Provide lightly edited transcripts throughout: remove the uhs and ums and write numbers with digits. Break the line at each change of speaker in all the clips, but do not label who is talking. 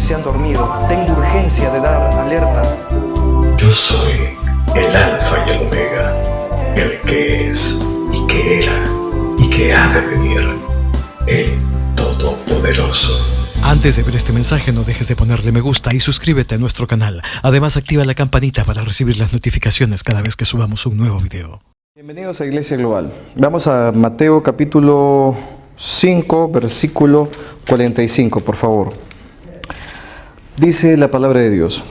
se han dormido. Tengo urgencia de dar alerta.
Yo soy el Alfa y el Omega, el que es y que era y que ha de venir, el Todopoderoso.
Antes de ver este mensaje, no dejes de ponerle me gusta y suscríbete a nuestro canal. Además, activa la campanita para recibir las notificaciones cada vez que subamos un nuevo video.
Bienvenidos a Iglesia Global. Vamos a Mateo capítulo 5, versículo 45, por favor. Dice la palabra de Dios: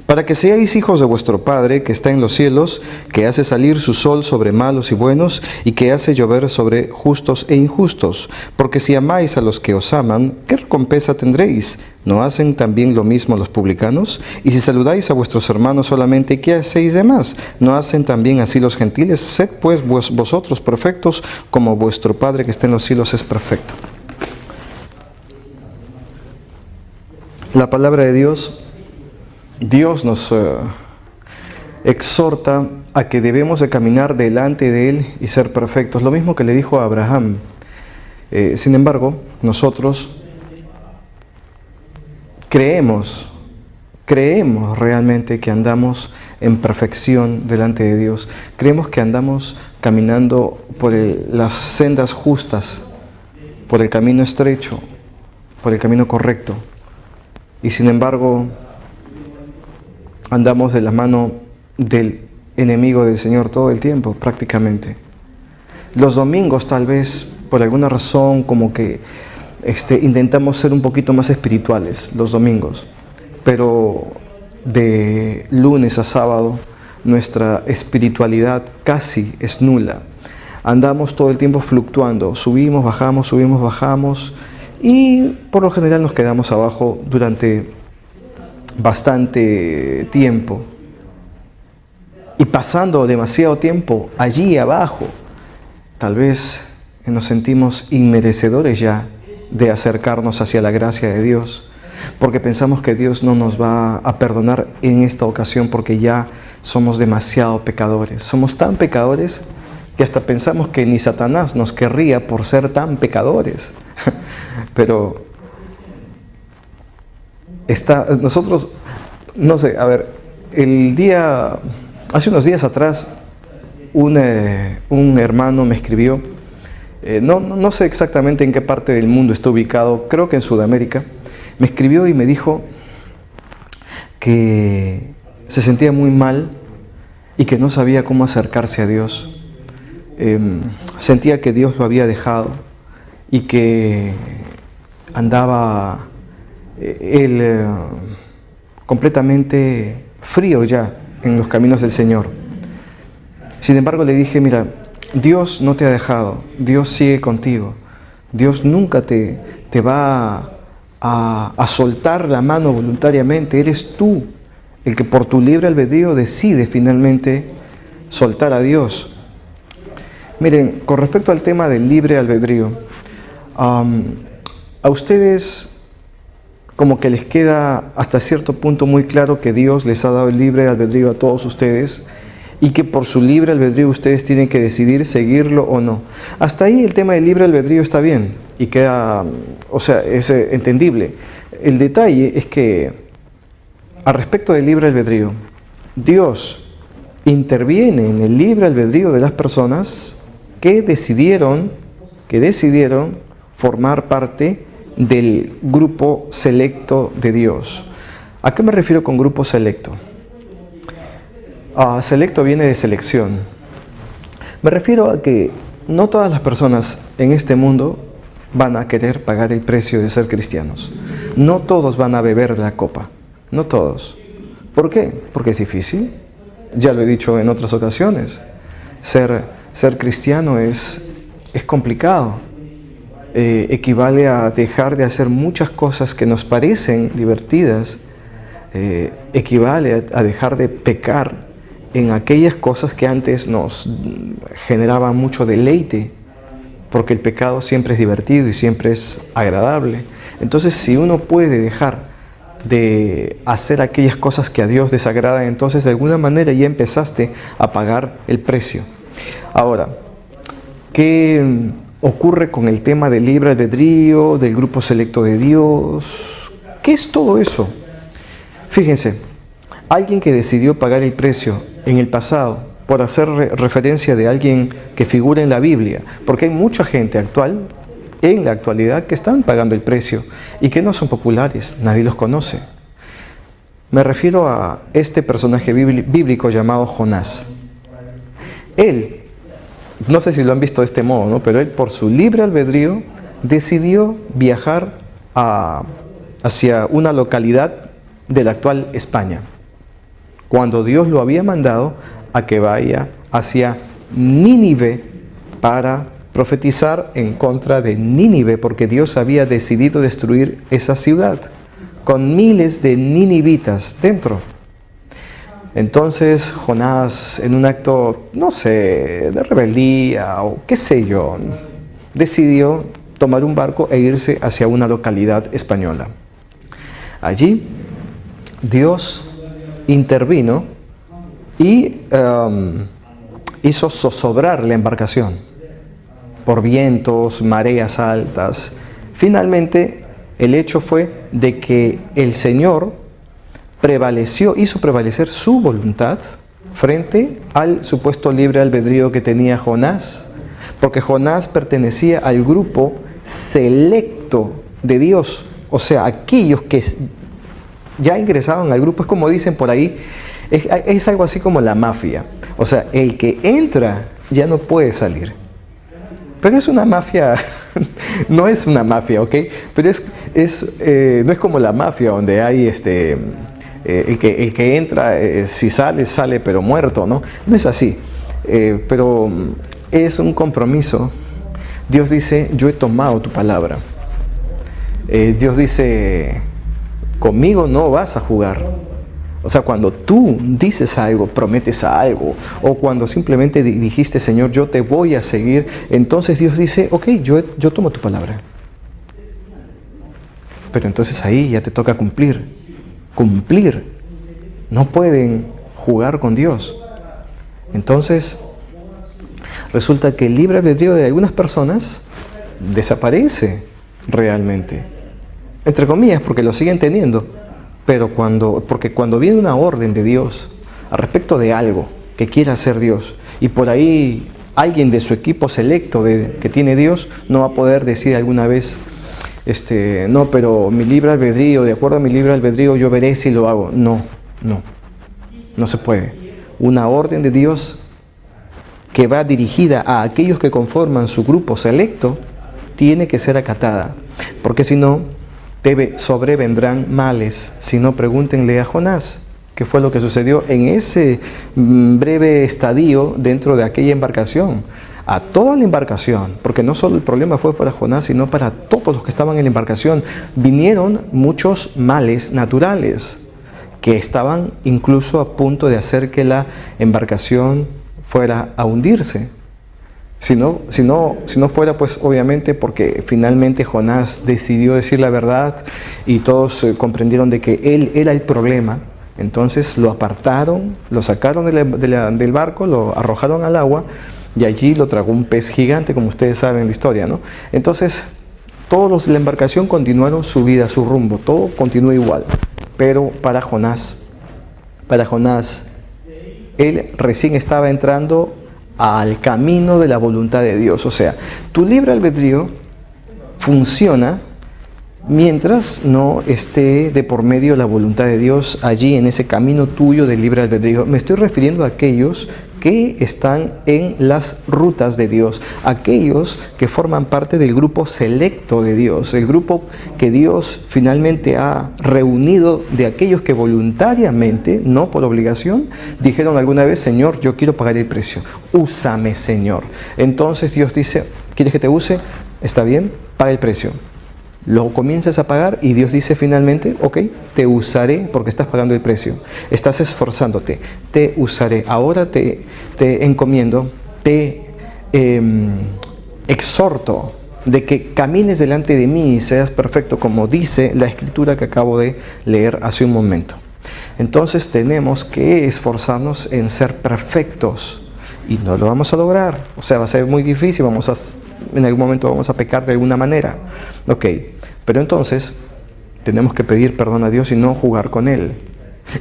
para que seáis hijos de vuestro Padre que está en los cielos, que hace salir su sol sobre malos y buenos, y que hace llover sobre justos e injustos. Porque si amáis a los que os aman, ¿qué recompensa tendréis? ¿No hacen también lo mismo los publicanos? Y si saludáis a vuestros hermanos solamente, ¿qué hacéis de más? ¿No hacen también así los gentiles? Sed pues vosotros perfectos, como vuestro Padre que está en los cielos es perfecto. La palabra de Dios nos exhorta a que debemos de caminar delante de Él y ser perfectos. Lo mismo que le dijo a Abraham. Sin embargo, nosotros creemos realmente que andamos en perfección delante de Dios. Creemos que andamos caminando por las sendas justas, por el camino estrecho, por el camino correcto. Y sin embargo, andamos de la mano del enemigo del Señor todo el tiempo, prácticamente. Los domingos, tal vez, por alguna razón, como que intentamos ser un poquito más espirituales los domingos. Pero de lunes a sábado, nuestra espiritualidad casi es nula. Andamos todo el tiempo fluctuando, subimos, bajamos, y por lo general nos quedamos abajo durante bastante tiempo, y pasando demasiado tiempo allí abajo, tal vez nos sentimos inmerecedores ya de acercarnos hacia la gracia de Dios, porque pensamos que Dios no nos va a perdonar en esta ocasión porque ya somos demasiado pecadores. Somos tan pecadores que hasta pensamos que ni Satanás nos querría por ser tan pecadores. Pero nosotros, no sé, a ver, hace unos días atrás, un hermano me escribió, no sé exactamente en qué parte del mundo está ubicado, creo que en Sudamérica, me escribió y me dijo que se sentía muy mal y que no sabía cómo acercarse a Dios. Sentía que Dios lo había dejado y que andaba él completamente frío ya en los caminos del Señor. Sin embargo, le dije: mira, Dios no te ha dejado, Dios sigue contigo. Dios nunca te va a soltar la mano voluntariamente. Eres tú el que por tu libre albedrío decide finalmente soltar a Dios. Miren, con respecto al tema del libre albedrío, a ustedes como que les queda hasta cierto punto muy claro que Dios les ha dado el libre albedrío a todos ustedes y que por su libre albedrío ustedes tienen que decidir seguirlo o no. Hasta ahí el tema del libre albedrío está bien y queda, es entendible. El detalle es que al respecto del libre albedrío, Dios interviene en el libre albedrío de las personas que decidieron formar parte del grupo selecto de Dios. ¿A qué me refiero con grupo selecto? Selecto viene de selección. Me refiero a que no todas las personas en este mundo van a querer pagar el precio de ser cristianos. No todos van a beber la copa. No todos. ¿Por qué? Porque es difícil. Ya lo he dicho en otras ocasiones. Ser cristiano es complicado. Equivale a dejar de hacer muchas cosas que nos parecen divertidas. Equivale a dejar de pecar en aquellas cosas que antes nos generaban mucho deleite, porque el pecado siempre es divertido y siempre es agradable. Entonces, si uno puede dejar de hacer aquellas cosas que a Dios desagradan, entonces de alguna manera ya empezaste a pagar el precio. Ahora, ¿qué ocurre con el tema del libre albedrío, del grupo selecto de Dios? ¿Qué es todo eso? Fíjense, alguien que decidió pagar el precio en el pasado por hacer referencia de alguien que figura en la Biblia, porque hay mucha gente actual, en la actualidad, que están pagando el precio y que no son populares, nadie los conoce. Me refiero a este personaje bíblico llamado Jonás. Él, no sé si lo han visto de este modo, ¿no? Pero él, por su libre albedrío, decidió viajar hacia una localidad de la actual España, cuando Dios lo había mandado a que vaya hacia Nínive para profetizar en contra de Nínive, porque Dios había decidido destruir esa ciudad con miles de ninivitas dentro. Entonces Jonás, en un acto, no sé, de rebeldía o qué sé yo, decidió tomar un barco e irse hacia una localidad española. Allí Dios intervino y hizo zozobrar la embarcación por vientos, mareas altas. Finalmente, el hecho fue de que el Señor hizo prevalecer su voluntad frente al supuesto libre albedrío que tenía Jonás, porque Jonás pertenecía al grupo selecto de Dios, o sea, aquellos que ya ingresaban al grupo. Es como dicen por ahí, es algo así como la mafia, o sea, el que entra ya no puede salir. Pero es una mafia, no es una mafia, ¿ok? Pero no es como la mafia donde hay el que entra, si sale pero muerto, ¿no? No es así, pero es un compromiso. Dios dice, yo he tomado tu palabra. Dios dice, conmigo no vas a jugar. O sea, cuando tú dices algo, prometes algo, o cuando simplemente dijiste, Señor, yo te voy a seguir, entonces Dios dice, ok, yo tomo tu palabra. Pero entonces ahí ya te toca cumplir. Cumplir. No pueden jugar con Dios. Entonces, resulta que el libre albedrío de algunas personas desaparece realmente. Entre comillas, porque lo siguen teniendo. Pero porque cuando viene una orden de Dios al respecto de algo que quiera hacer Dios, y por ahí alguien de su equipo selecto que tiene Dios no va a poder decir alguna vez, no, pero mi libre albedrío, de acuerdo a mi libre albedrío, yo veré si lo hago. No se puede. Una orden de Dios que va dirigida a aquellos que conforman su grupo selecto tiene que ser acatada, porque si no, sobrevendrán males. Si no, pregúntenle a Jonás qué fue lo que sucedió en ese breve estadio dentro de aquella embarcación. A toda la embarcación, porque no solo el problema fue para Jonás, sino para todos los que estaban en la embarcación, vinieron muchos males naturales que estaban incluso a punto de hacer que la embarcación fuera a hundirse. Si no fuera, pues obviamente, porque finalmente Jonás decidió decir la verdad y todos comprendieron de que él era el problema. Entonces lo apartaron, lo sacaron del barco, lo arrojaron al agua y allí lo tragó un pez gigante, como ustedes saben la historia, ¿no? Entonces todos los de la embarcación continuaron su vida, su rumbo, todo continuó igual. Pero para Jonás, él recién estaba entrando al camino de la voluntad de Dios. O sea, tu libre albedrío funciona mientras no esté de por medio la voluntad de Dios allí en ese camino tuyo de libre albedrío. Me estoy refiriendo a aquellos que están en las rutas de Dios, aquellos que forman parte del grupo selecto de Dios, el grupo que Dios finalmente ha reunido de aquellos que voluntariamente, no por obligación, dijeron alguna vez, Señor, yo quiero pagar el precio, úsame, Señor. Entonces Dios dice, ¿quieres que te use? Está bien, paga el precio. Lo comienzas a pagar y Dios dice finalmente, ok, te usaré porque estás pagando el precio. Estás esforzándote, te usaré. Ahora te encomiendo, te exhorto de que camines delante de mí y seas perfecto, como dice la escritura que acabo de leer hace un momento. Entonces tenemos que esforzarnos en ser perfectos y no lo vamos a lograr. O sea, va a ser muy difícil, en algún momento vamos a pecar de alguna manera. Ok, pero entonces tenemos que pedir perdón a Dios y no jugar con Él.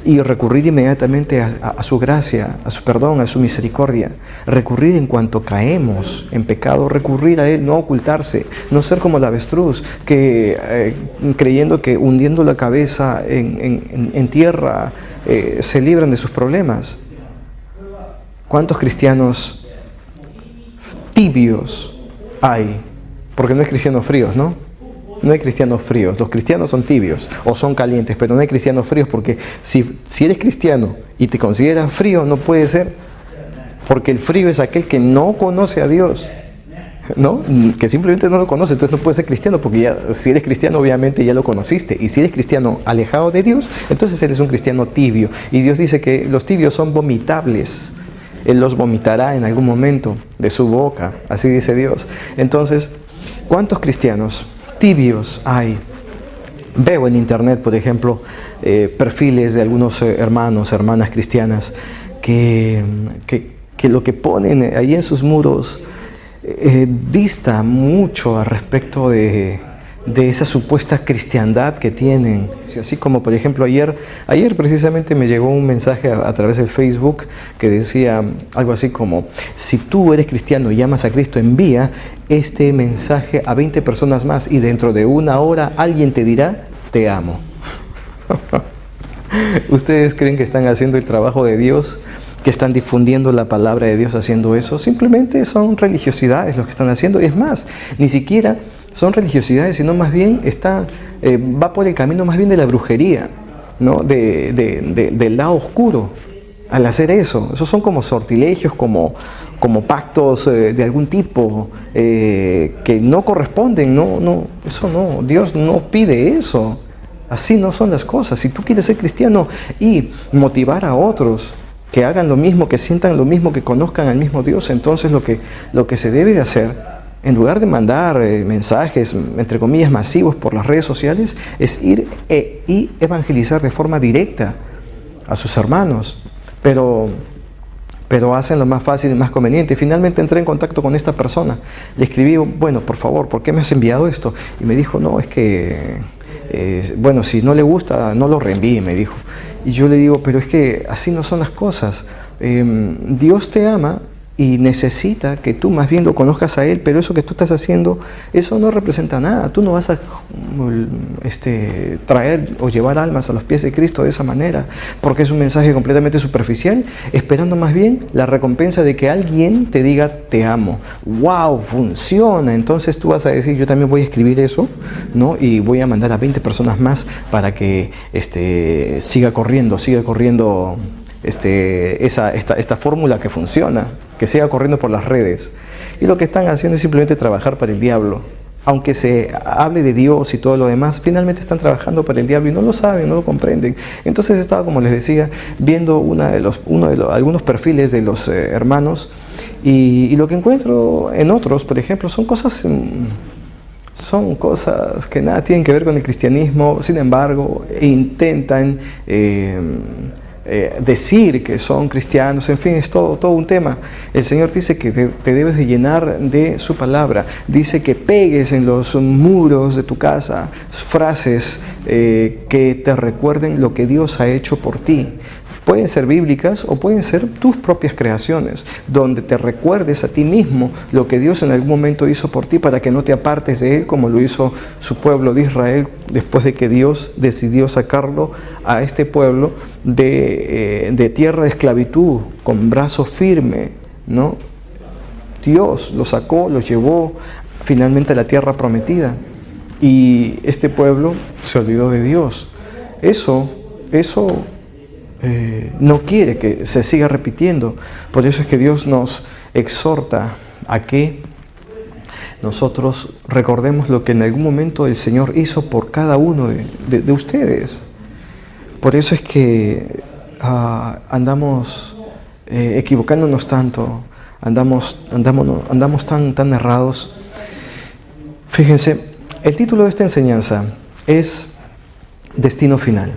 Y recurrir inmediatamente a su gracia, a su perdón, a su misericordia. Recurrir en cuanto caemos en pecado, recurrir a Él, no ocultarse, no ser como la avestruz, que creyendo que hundiendo la cabeza en tierra se libran de sus problemas. ¿Cuántos cristianos tibios hay? Porque no hay cristianos fríos, ¿no? No hay cristianos fríos. Los cristianos son tibios o son calientes, pero no hay cristianos fríos, porque si eres cristiano y te consideras frío, no puede ser, porque el frío es aquel que no conoce a Dios, ¿no? Que simplemente no lo conoce. Entonces no puede ser cristiano, porque ya, si eres cristiano obviamente ya lo conociste, y si eres cristiano alejado de Dios, entonces eres un cristiano tibio, y Dios dice que los tibios son vomitables. Él los vomitará en algún momento de su boca, así dice Dios. Entonces, ¿cuántos cristianos tibios hay? Veo en internet, por ejemplo, perfiles de algunos hermanos, hermanas cristianas que lo que ponen ahí en sus muros dista mucho al respecto de esa supuesta cristiandad que tienen. Así como, por ejemplo, ayer precisamente me llegó un mensaje a través del Facebook que decía algo así como: si tú eres cristiano y amas a Cristo, envía este mensaje a 20 personas más y dentro de una hora alguien te dirá, te amo. ¿Ustedes creen que están haciendo el trabajo de Dios? ¿Que están difundiendo la palabra de Dios haciendo eso? Simplemente son religiosidades lo que están haciendo. Es más, ni siquiera son religiosidades, sino más bien va por el camino más bien de la brujería, ¿no? Del lado oscuro. Al hacer eso, esos son como sortilegios, como pactos de algún tipo que no corresponden. Eso no, Dios no pide eso. Así no son las cosas. Si tú quieres ser cristiano y motivar a otros que hagan lo mismo, que sientan lo mismo, que conozcan al mismo Dios, entonces lo que se debe de hacer, en lugar de mandar mensajes, entre comillas, masivos por las redes sociales, es ir y evangelizar de forma directa a sus hermanos. Pero hacen lo más fácil y más conveniente. Finalmente entré en contacto con esta persona. Le escribí: bueno, por favor, ¿por qué me has enviado esto? Y me dijo: no, es que, bueno, si no le gusta, no lo reenvíe, me dijo. Y yo le digo: pero es que así no son las cosas. Dios te ama y necesita que tú más bien lo conozcas a Él, pero eso que tú estás haciendo, eso no representa nada. Tú no vas a traer o llevar almas a los pies de Cristo de esa manera, porque es un mensaje completamente superficial, esperando más bien la recompensa de que alguien te diga: te amo. ¡Wow! Funciona. Entonces tú vas a decir: yo también voy a escribir eso, ¿no? Y voy a mandar a 20 personas más para que siga corriendo esta fórmula que funciona, que siga corriendo por las redes. Y lo que están haciendo es simplemente trabajar para el diablo. Aunque se hable de Dios y todo lo demás, finalmente están trabajando para el diablo y no lo saben, no lo comprenden. Entonces estaba, como les decía, viendo algunos perfiles de los hermanos, y lo que encuentro en otros, por ejemplo, son cosas que nada tienen que ver con el cristianismo. Sin embargo, intentan decir que son cristianos. En fin, es todo un tema. El Señor dice que te debes de llenar de su palabra. Dice que pegues en los muros de tu casa frases que te recuerden lo que Dios ha hecho por ti. Pueden ser bíblicas o pueden ser tus propias creaciones, donde te recuerdes a ti mismo lo que Dios en algún momento hizo por ti, para que no te apartes de Él, como lo hizo su pueblo de Israel después de que Dios decidió sacarlo a este pueblo de tierra de esclavitud con brazo firme, ¿no? Dios lo sacó, lo llevó finalmente a la tierra prometida, y este pueblo se olvidó de Dios. Eso no quiere que se siga repitiendo. Por eso es que Dios nos exhorta a que nosotros recordemos lo que en algún momento el Señor hizo por cada uno de ustedes. Por eso es que andamos equivocándonos tanto, andamos tan errados. Fíjense, el título de esta enseñanza es Destino Final.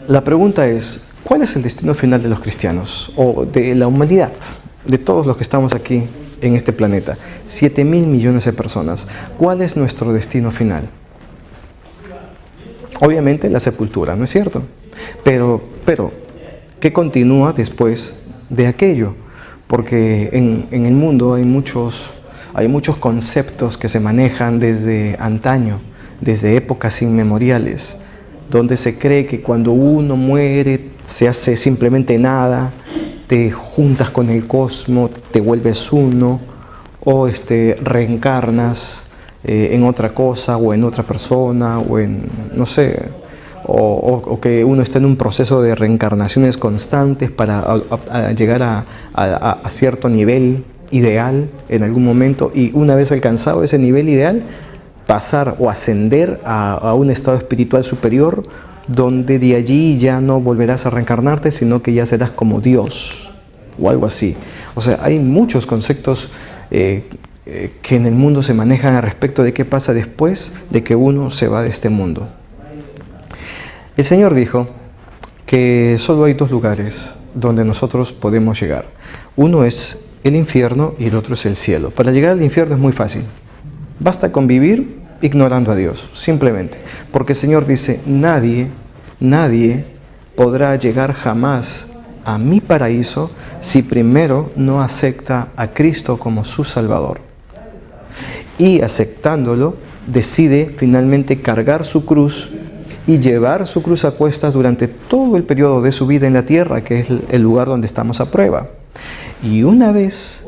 La pregunta es: ¿cuál es el destino final de los cristianos o de la humanidad, de todos los que estamos aquí en este planeta? 7.000 millones de personas. ¿Cuál es nuestro destino final? Obviamente la sepultura, ¿no es cierto? Pero, ¿qué continúa después de aquello? Porque en el mundo hay muchos conceptos que se manejan desde antaño, desde épocas inmemoriales, donde se cree que cuando uno muere se hace simplemente nada, te juntas con el cosmos, te vuelves uno, o reencarnas en otra cosa, o en otra persona, o en, no sé, o que uno está en un proceso de reencarnaciones constantes para llegar a cierto nivel ideal en algún momento, y una vez alcanzado ese nivel ideal, pasar o ascender a un estado espiritual superior, donde de allí ya no volverás a reencarnarte, sino que ya serás como Dios o algo así. O sea, hay muchos conceptos que en el mundo se manejan al respecto de qué pasa después de que uno se va de este mundo. El Señor dijo que solo hay dos lugares donde nosotros podemos llegar. Uno es el infierno y el otro es el cielo. Para llegar al infierno es muy fácil. Basta con vivir ignorando a Dios, simplemente. Porque el Señor dice, nadie podrá llegar jamás a mi paraíso si primero no acepta a Cristo como su Salvador. Y aceptándolo, decide finalmente cargar su cruz y llevar su cruz a cuestas durante todo el periodo de su vida en la tierra, que es el lugar donde estamos a prueba. Y una vez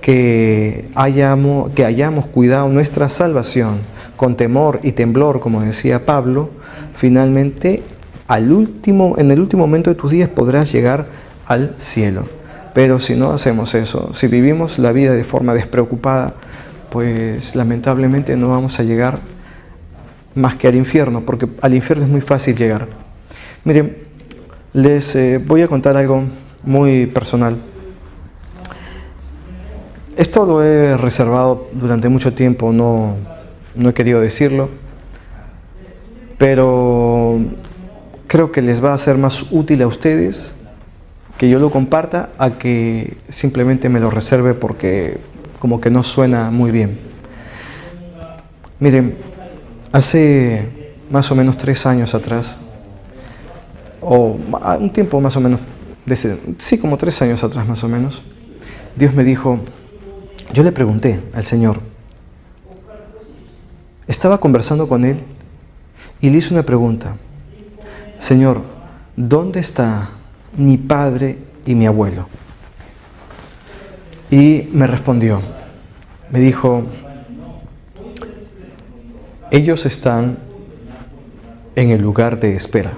que hayamos cuidado nuestra salvación con temor y temblor, como decía Pablo, finalmente en el último momento de tus días podrás llegar al cielo. Pero si no hacemos eso, si vivimos la vida de forma despreocupada, pues lamentablemente no vamos a llegar más que al infierno, porque al infierno es muy fácil llegar. Miren, les voy a contar algo muy personal. Esto lo he reservado durante mucho tiempo, no he querido decirlo, pero creo que les va a ser más útil a ustedes que yo lo comparta a que simplemente me lo reserve porque como que no suena muy bien. Miren, hace más o menos 3 años atrás, o un tiempo más o menos, como 3 años atrás más o menos, Dios me dijo, yo le pregunté al Señor, estaba conversando con Él y le hice una pregunta, Señor, ¿dónde está mi padre y mi abuelo? Y me respondió, me dijo, ellos están en el lugar de espera.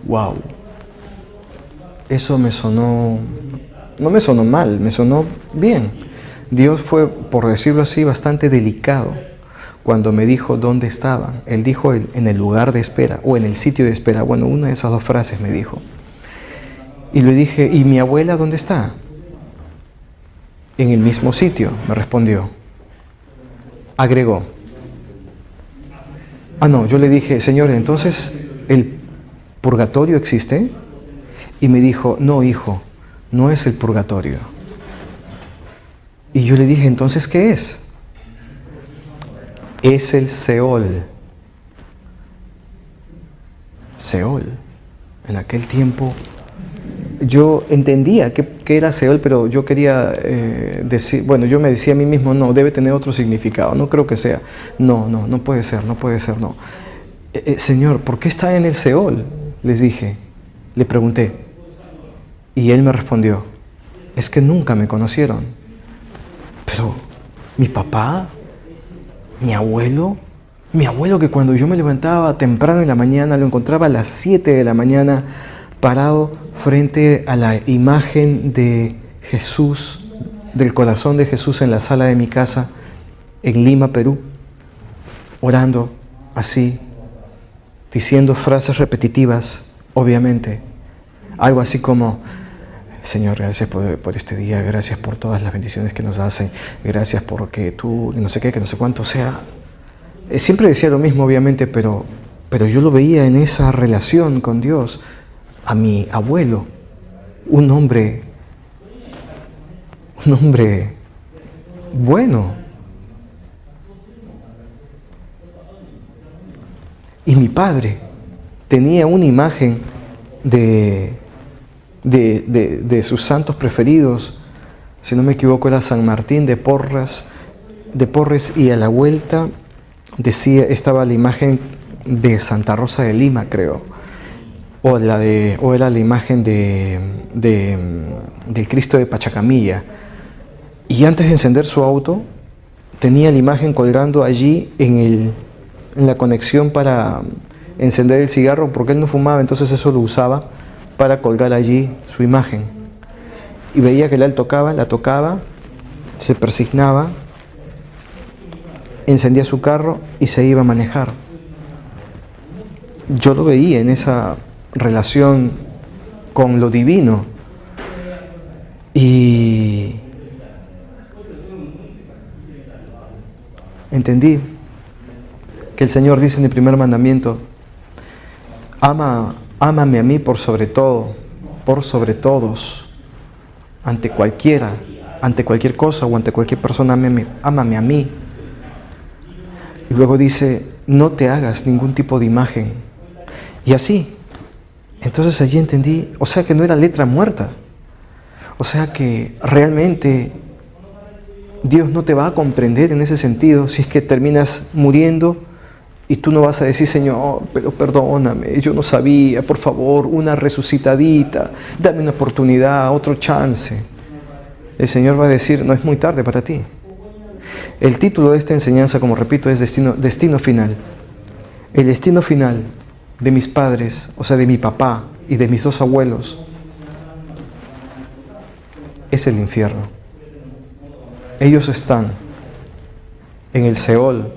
¡Wow! Eso me sonó, no me sonó mal, me sonó bien. Dios fue, por decirlo así, bastante delicado cuando me dijo dónde estaban. Él dijo en el lugar de espera o en el sitio de espera. Bueno, una de esas dos frases me dijo. Y le dije, ¿y mi abuela dónde está? En el mismo sitio, me respondió. Agregó. No, yo le dije, Señor, entonces, ¿el purgatorio existe? Y me dijo, no, hijo, no es el purgatorio. Y yo le dije, entonces, ¿qué es? Es el Seol. Seol. En aquel tiempo yo entendía que era Seol, pero yo quería decir, bueno, yo me decía a mí mismo, no, debe tener otro significado, no creo que sea, no puede ser, no. Señor, ¿por qué está en el Seol? Les dije, le pregunté, y Él me respondió, es que nunca me conocieron, pero mi papá, mi abuelo que cuando yo me levantaba temprano en la mañana, lo encontraba a las 7 de la mañana, parado frente a la imagen de Jesús, del corazón de Jesús en la sala de mi casa en Lima, Perú, orando así, diciendo frases repetitivas, obviamente, algo así como, Señor, gracias por este día, gracias por todas las bendiciones que nos hacen, gracias porque tú, no sé qué, que no sé cuánto, o sea, siempre decía lo mismo, obviamente, pero yo lo veía en esa relación con Dios. A mi abuelo, un hombre bueno. Y mi padre tenía una imagen de sus santos preferidos. Si no me equivoco, era San Martín de Porres, y a la vuelta estaba la imagen de Santa Rosa de Lima, creo, o era la imagen del Cristo de Pachacamilla. Y antes de encender su auto, tenía la imagen colgando allí en la conexión para encender el cigarro, porque él no fumaba, entonces eso lo usaba para colgar allí su imagen. Y veía que la tocaba, se persignaba, encendía su carro y se iba a manejar. Yo lo veía en esa relación con lo divino. Y entendí que el Señor dice en el primer mandamiento: ámame a mí por sobre todo, por sobre todos, ante cualquier cosa o ante cualquier persona, ámame a mí. Y luego dice: no te hagas ningún tipo de imagen. Y así, entonces allí entendí, o sea que no era letra muerta, o sea que realmente Dios no te va a comprender en ese sentido si es que terminas muriendo y tú no vas a decir: Señor, pero perdóname, yo no sabía, por favor, una resucitadita, dame una oportunidad, otro chance. El Señor va a decir: no es muy tarde para ti. El título de esta enseñanza, como repito, es Destino Final. El destino final de mis padres, o sea, de mi papá y de mis dos abuelos, es el infierno. Ellos están en el Seol,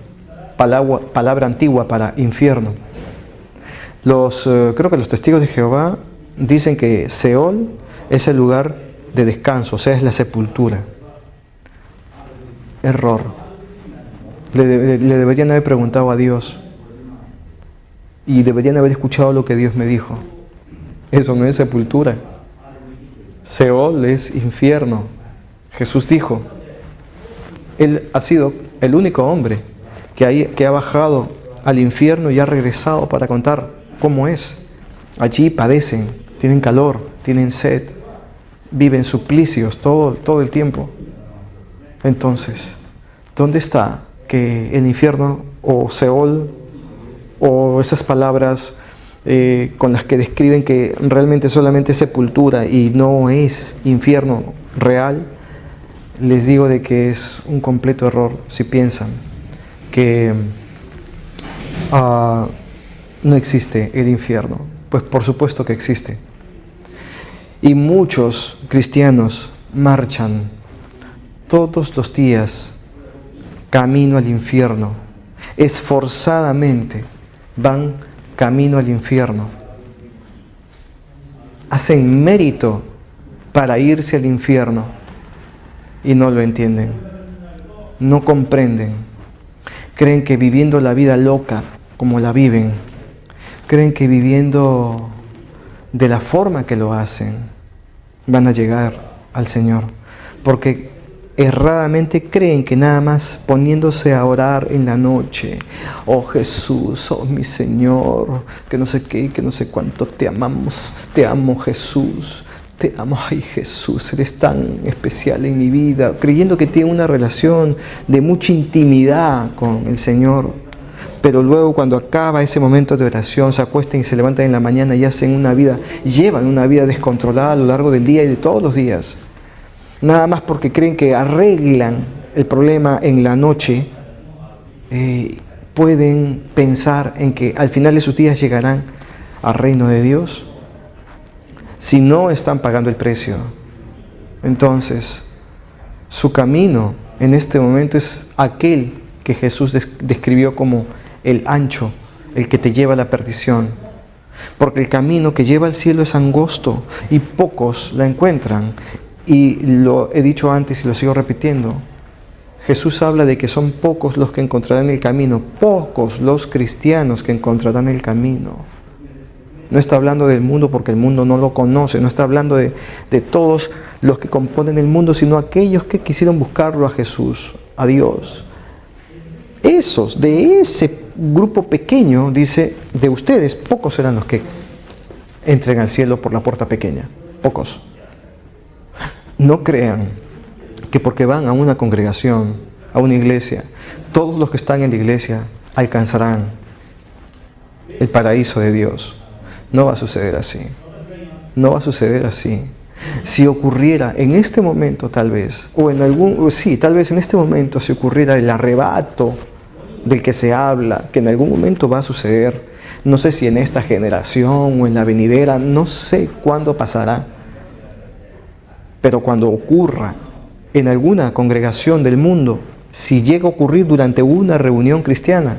palabra antigua para infierno. Creo que los testigos de Jehová dicen que Seol es el lugar de descanso, o sea, es la sepultura. Error. Le deberían haber preguntado a Dios y deberían haber escuchado lo que Dios me dijo. Eso no es sepultura. Seol es infierno. Jesús dijo: Él ha sido el único hombre que ha bajado al infierno y ha regresado para contar cómo es. Allí padecen, tienen calor, tienen sed, viven suplicios todo el tiempo. Entonces, ¿dónde está que el infierno o Seol o esas palabras con las que describen que realmente solamente es sepultura y no es infierno real? Les digo de que es un completo error si piensan que no existe el infierno. Pues por supuesto que existe. Y muchos cristianos marchan todos los días camino al infierno. Esforzadamente van camino al infierno. Hacen mérito para irse al infierno y no lo entienden. No comprenden. Creen que viviendo la vida loca como la viven, creen que viviendo de la forma que lo hacen, van a llegar al Señor. Porque erradamente creen que nada más poniéndose a orar en la noche: oh Jesús, oh mi Señor, que no sé qué, que no sé cuánto, te amamos, te amo Jesús, te amo, ay Jesús, eres tan especial en mi vida, creyendo que tienen una relación de mucha intimidad con el Señor. Pero luego, cuando acaba ese momento de oración, se acuestan y se levantan en la mañana y llevan una vida descontrolada a lo largo del día y de todos los días. Nada más porque creen que arreglan el problema en la noche, pueden pensar en que al final de sus días llegarán al reino de Dios, si no están pagando el precio. Entonces, su camino en este momento es aquel que Jesús describió como el ancho, el que te lleva a la perdición. Porque el camino que lleva al cielo es angosto y pocos la encuentran. Y lo he dicho antes y lo sigo repitiendo. Jesús habla de que son pocos los que encontrarán el camino, pocos los cristianos que encontrarán el camino. No está hablando del mundo porque el mundo no lo conoce, no está hablando de todos los que componen el mundo, sino aquellos que quisieron buscarlo a Jesús, a Dios. De grupo pequeño, dice, de ustedes, pocos serán los que entren al cielo por la puerta pequeña. Pocos. No crean que porque van a una congregación, a una iglesia, todos los que están en la iglesia alcanzarán el paraíso de Dios. No va a suceder así. No va a suceder así. Si ocurriera en este momento tal vez, tal vez en este momento si ocurriera el arrebato del que se habla, que en algún momento va a suceder, no sé si en esta generación o en la venidera, no sé cuándo pasará, pero cuando ocurra en alguna congregación del mundo, si llega a ocurrir durante una reunión cristiana,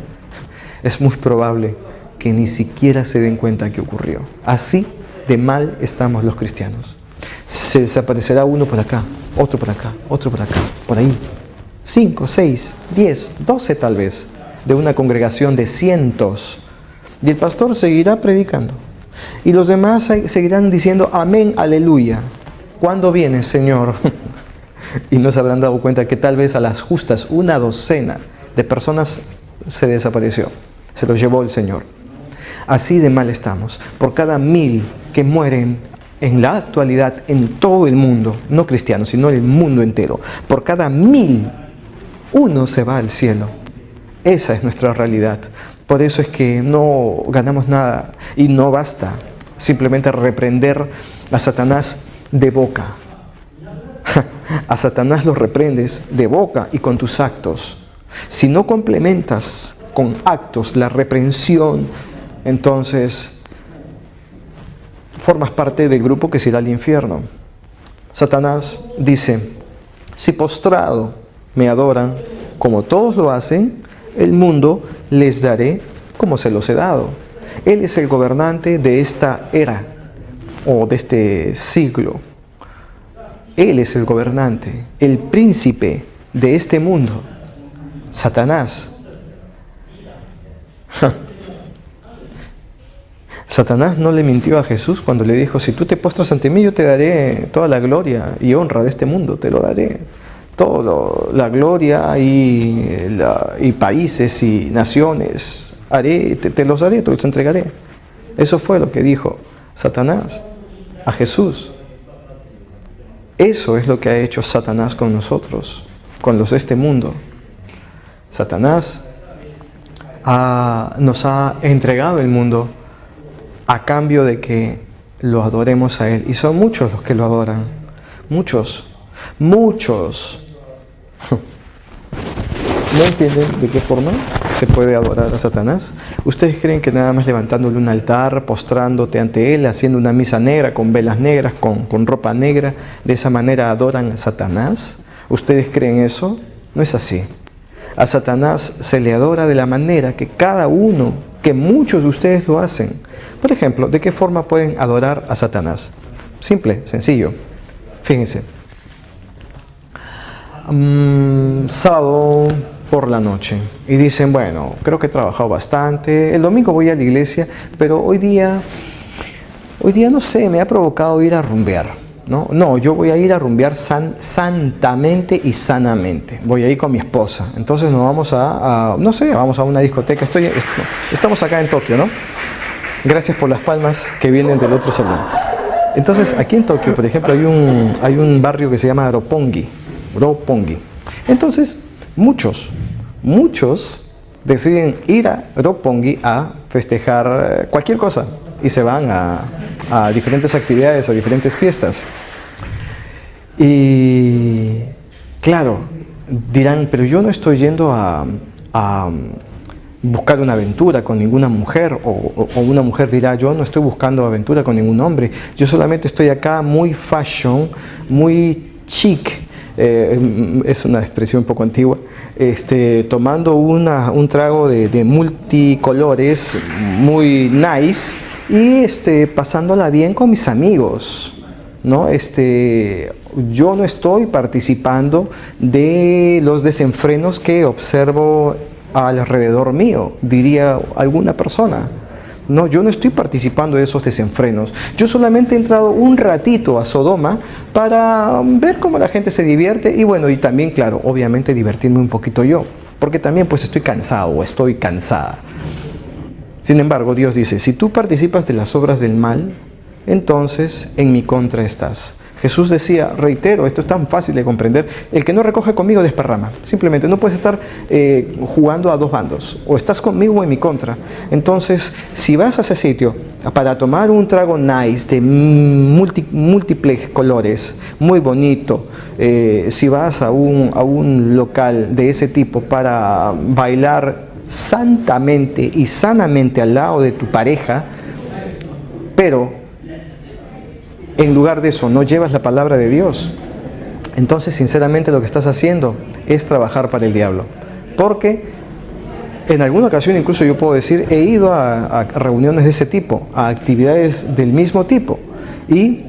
es muy probable que ni siquiera se den cuenta que ocurrió. Así de mal estamos los cristianos. Se desaparecerá uno por acá, otro por acá, otro por acá, por ahí. 5, 6, 10, 12 tal vez, de una congregación de cientos. Y el pastor seguirá predicando. Y los demás seguirán diciendo amén, aleluya. ¿Cuándo vienes, Señor? Y no se habrán dado cuenta que tal vez a las justas una docena de personas se desapareció. Se los llevó el Señor. Así de mal estamos. Por cada 1000 que mueren en la actualidad en todo el mundo, no cristianos, sino el mundo entero, por cada 1000, uno se va al cielo. Esa es nuestra realidad. Por eso es que no ganamos nada y no basta simplemente reprender a Satanás de boca. A Satanás lo reprendes de boca y con tus actos. Si no complementas con actos la reprensión, entonces formas parte del grupo que se irá al infierno. Satanás dice, si postrado me adoran, como todos lo hacen, el mundo les daré como se los he dado. Él es el gobernante de esta era o de este siglo. Él es el gobernante, el príncipe de este mundo. Satanás. Satanás no le mintió a Jesús cuando le dijo, si tú te postras ante mí, yo te daré toda la gloria y honra de este mundo, te lo daré. La gloria y países y naciones, te los daré, te los entregaré. Eso fue lo que dijo Satanás a Jesús. Eso es lo que ha hecho Satanás con nosotros, con los de este mundo. Satanás nos ha entregado el mundo a cambio de que lo adoremos a Él. Y son muchos los que lo adoran. Muchos. Muchos. ¿No entienden de qué forma se puede adorar a Satanás? ¿Ustedes creen que nada más levantándole un altar, postrándote ante Él, haciendo una misa negra, con velas negras, con ropa negra, de esa manera adoran a Satanás? ¿Ustedes creen eso? No es así. A Satanás se le adora de la manera que cada uno, que muchos de ustedes lo hacen. Por ejemplo, ¿de qué forma pueden adorar a Satanás? Simple, sencillo. Fíjense. Sábado por la noche y dicen, bueno, creo que he trabajado bastante, el domingo voy a la iglesia, pero hoy día no sé, me ha provocado ir a rumbear, ¿no? Yo voy a ir a rumbear santamente y sanamente, voy a ir con mi esposa, entonces nos vamos vamos a una discoteca, estamos acá en Tokio, ¿no? Gracias por las palmas que vienen del otro salón. Entonces, aquí en Tokio, por ejemplo, hay un barrio que se llama Roppongi. Entonces, muchos deciden ir a Roppongi a festejar cualquier cosa y se van a diferentes actividades, a diferentes fiestas. Y claro, dirán, pero yo no estoy yendo a buscar una aventura con ninguna mujer, o una mujer dirá, yo no estoy buscando aventura con ningún hombre, yo solamente estoy acá muy fashion, muy chic. Es una expresión un poco antigua, tomando un trago de multicolores muy nice y pasándola bien con mis amigos, ¿no? Yo no estoy participando de los desenfrenos que observo alrededor mío, diría alguna persona. No, yo no estoy participando de esos desenfrenos. Yo solamente he entrado un ratito a Sodoma para ver cómo la gente se divierte y bueno, y también, claro, obviamente divertirme un poquito yo, porque también pues estoy cansado o estoy cansada. Sin embargo, Dios dice, si tú participas de las obras del mal, entonces en mi contra estás. Jesús decía, reitero, esto es tan fácil de comprender, el que no recoge conmigo desparrama. Simplemente no puedes estar jugando a dos bandos, o estás conmigo o en mi contra. Entonces, si vas a ese sitio para tomar un trago nice de múltiples colores, muy bonito, si vas a un local de ese tipo para bailar santamente y sanamente al lado de tu pareja, pero en lugar de eso no llevas la palabra de Dios, entonces sinceramente lo que estás haciendo es trabajar para el diablo. Porque en alguna ocasión incluso yo puedo decir, he ido a reuniones de ese tipo, a actividades del mismo tipo, y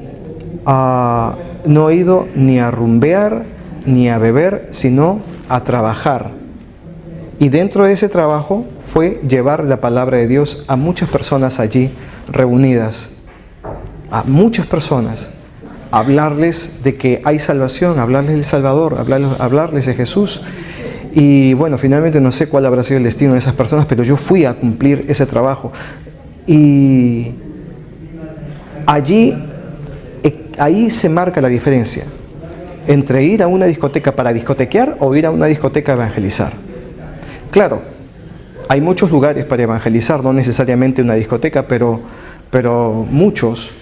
no he ido ni a rumbear ni a beber, sino a trabajar. Y dentro de ese trabajo fue llevar la palabra de Dios a muchas personas allí reunidas, a muchas personas, hablarles de que hay salvación, hablarles del Salvador, hablarles de Jesús. Y bueno, finalmente no sé cuál habrá sido el destino de esas personas, pero yo fui a cumplir ese trabajo. Y ahí se marca la diferencia entre ir a una discoteca para discotequear o ir a una discoteca a evangelizar. Claro, hay muchos lugares para evangelizar, no necesariamente una discoteca, pero muchos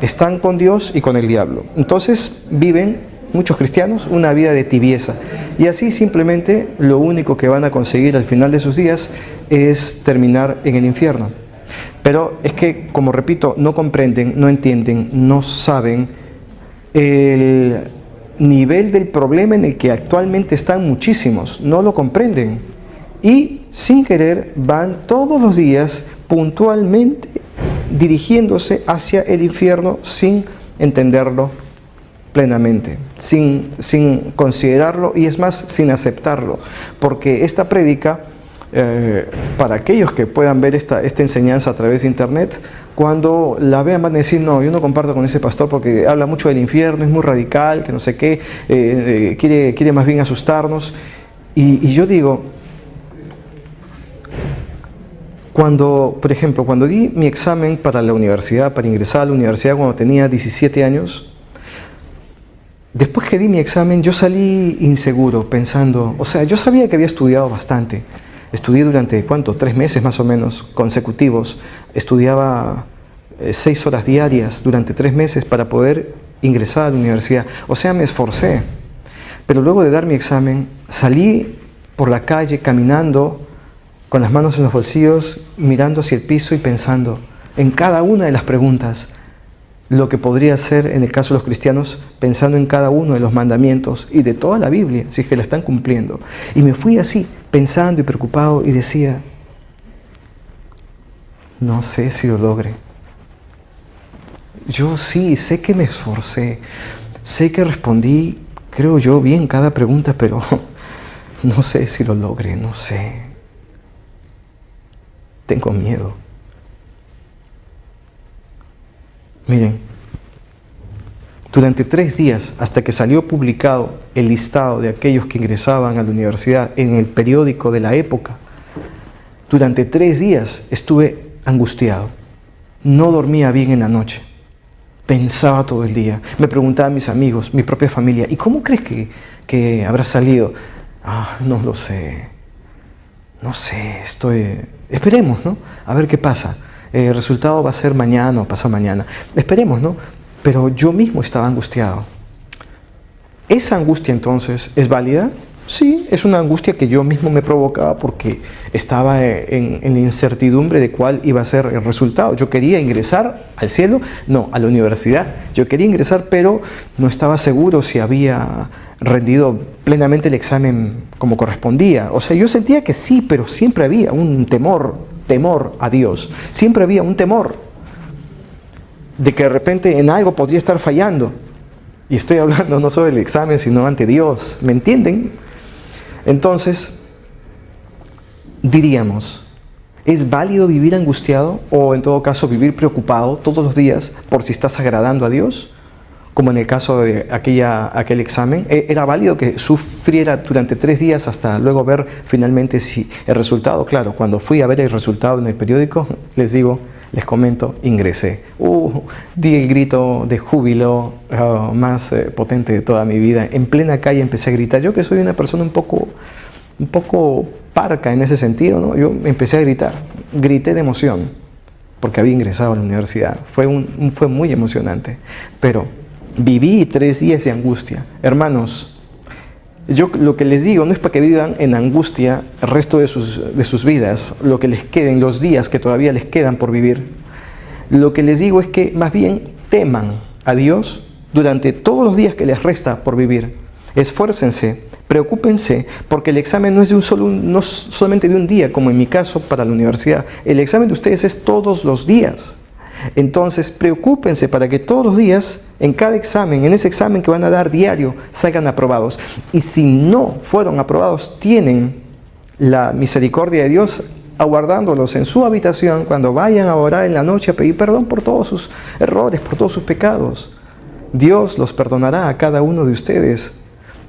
están con Dios y con el diablo. Entonces viven muchos cristianos una vida de tibieza, y así simplemente lo único que van a conseguir al final de sus días es terminar en el infierno. Pero es que, como repito, no comprenden, no entienden, no saben el nivel del problema en el que actualmente están muchísimos, no lo comprenden, y sin querer van todos los días puntualmente dirigiéndose hacia el infierno sin entenderlo plenamente, sin considerarlo, y es más, sin aceptarlo. Porque esta prédica, para aquellos que puedan ver esta enseñanza a través de internet, cuando la vean van a decir, no, yo no comparto con ese pastor porque habla mucho del infierno, es muy radical, que no sé qué, quiere más bien asustarnos. Y yo digo, por ejemplo, cuando di mi examen para la universidad, para ingresar a la universidad cuando tenía 17 años, después que di mi examen yo salí inseguro, pensando, o sea, yo sabía que había estudiado bastante. Estudié durante, 3 meses más o menos consecutivos. Estudiaba 6 horas diarias durante 3 meses para poder ingresar a la universidad. O sea, me esforcé. Pero luego de dar mi examen, salí por la calle caminando, con las manos en los bolsillos, mirando hacia el piso y pensando en cada una de las preguntas, lo que podría ser en el caso de los cristianos, pensando en cada uno de los mandamientos y de toda la Biblia, si es que la están cumpliendo. Y me fui así, pensando y preocupado, y decía, no sé si lo logre. Yo sí, sé que me esforcé, sé que respondí, creo yo, bien cada pregunta, pero no sé si lo logre, no sé. Tengo miedo. Miren, durante 3 días, hasta que salió publicado el listado de aquellos que ingresaban a la universidad en el periódico de la época, durante 3 días estuve angustiado. No dormía bien en la noche. Pensaba todo el día. Me preguntaban mis amigos, mi propia familia, ¿y cómo crees que habrá salido? No lo sé. No sé, esperemos, ¿no? A ver qué pasa. El resultado va a ser mañana o pasado mañana. Esperemos, ¿no? Pero yo mismo estaba angustiado. ¿Esa angustia entonces es válida? Sí, es una angustia que yo mismo me provocaba porque estaba en la incertidumbre de cuál iba a ser el resultado. Yo quería ingresar al cielo, no, a la universidad. Yo quería ingresar, pero no estaba seguro si había rendido plenamente el examen como correspondía. O sea, yo sentía que sí, pero siempre había un temor a Dios. Siempre había un temor de que de repente en algo podría estar fallando. Y estoy hablando no solo del examen, sino ante Dios. ¿Me entienden? Entonces, diríamos, ¿es válido vivir angustiado o en todo caso vivir preocupado todos los días por si estás agradando a Dios? como en el caso de aquel examen, era válido que sufriera durante 3 días hasta luego ver finalmente si el resultado. Claro, cuando fui a ver el resultado en el periódico, les comento, ingresé. Di el grito de júbilo más potente de toda mi vida. En plena calle empecé a gritar. Yo, que soy una persona un poco parca en ese sentido, ¿no? Yo empecé a gritar. Grité de emoción porque había ingresado a la universidad. Fue muy emocionante. Pero viví 3 días de angustia. Hermanos, yo lo que les digo no es para que vivan en angustia el resto de sus vidas, lo que les queden, los días que todavía les quedan por vivir. Lo que les digo es que más bien teman a Dios durante todos los días que les resta por vivir. Esfuércense, preocúpense, porque el examen no es no solamente de un día, como en mi caso para la universidad. El examen de ustedes es todos los días. Entonces, preocúpense para que todos los días, en cada examen, en ese examen que van a dar diario, salgan aprobados. Y si no fueron aprobados, tienen la misericordia de Dios aguardándolos en su habitación cuando vayan a orar en la noche a pedir perdón por todos sus errores, por todos sus pecados. Dios los perdonará a cada uno de ustedes,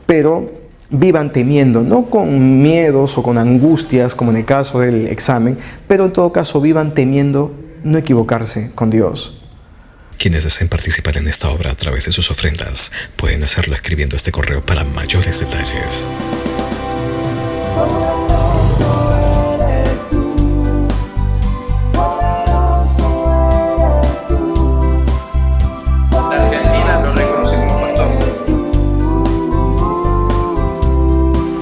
pero vivan temiendo, no con miedos o con angustias como en el caso del examen, pero en todo caso vivan temiendo no equivocarse con Dios.
Quienes deseen participar en esta obra a través de sus ofrendas pueden hacerlo escribiendo este correo para mayores detalles.
Argentina lo reconoce como pastor.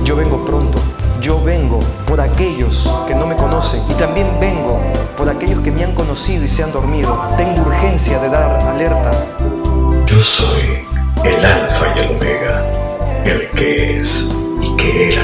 Yo vengo pronto. Yo vengo por aquellos que no me conocen y también vengo por aquellos que me han conocido y se han dormido. Tengo urgencia de dar alerta.
Yo soy el Alfa y el Omega, el que es y que era